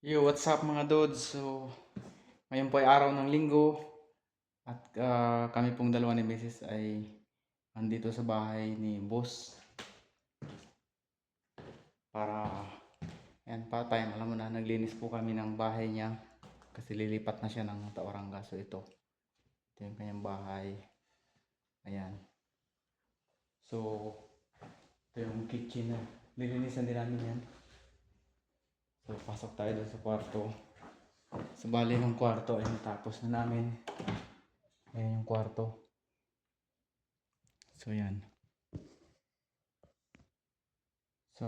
Yo, what's up mga dudes? So, ngayon po ay araw ng linggo at kami pong dalawa ni Mrs. ay andito sa bahay ni Boss para yan pa-time. Alam mo na, naglinis po kami ng bahay niya kasi lilipat na siya ng Tauranga. So ito yung kanyang bahay. Ayan. So, ito yung kitchen na. Lilinisan din namin yan. So, pasok tayo doon sa kwarto. Sa bali ng kwarto ay natapos na namin. Ayan yung kwarto. So yan. So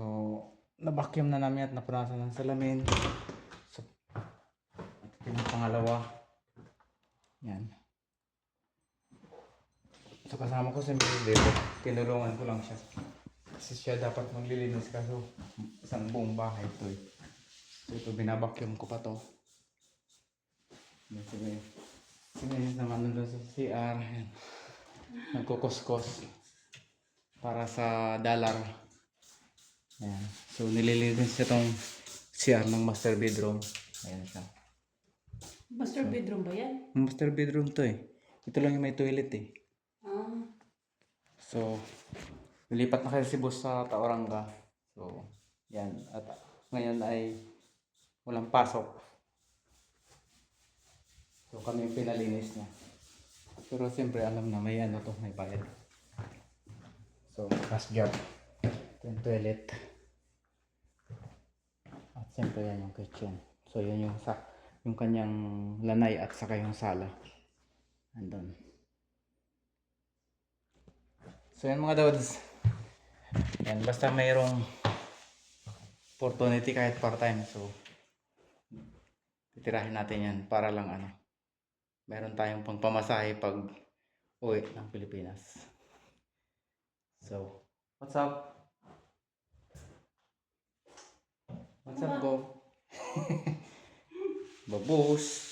na-vacuum na namin at napunasan ng salamin. So at yung pangalawa. Yan. So kasama ko si Mildred. Tinulungan ko lang siya. Kasi siya dapat maglilinis kaso isang buong bahay ito eh. So ito binabacuum ko pa to. Si Mrs. naman nandun sa CR. Yan. Nagkukuskos para sa dollar. Ayan. So nililinis siya tong CR ng master bedroom. Ayan siya. Master bedroom ba yan? Master bedroom to eh. Ito lang yung may toilet eh. Ah. So nilipat na kasi si boss sa Tauranga. So yan. At ngayon ay walang pasok. So kami yung pinalinis niya. Pero siyempre alam na may ano to, may bayad. So cash job. Ito yung toilet. At siyempre yan yung kitchen. So yun yung kanyang lanay at saka yung sala. Andun. So yan mga dads. Yan, basta mayroong opportunity kahit part-time. So titirahin natin yan para lang ano. Meron tayong pangpamasahe pag uwi ng Pilipinas. So, what's up? What's up, go? Babus.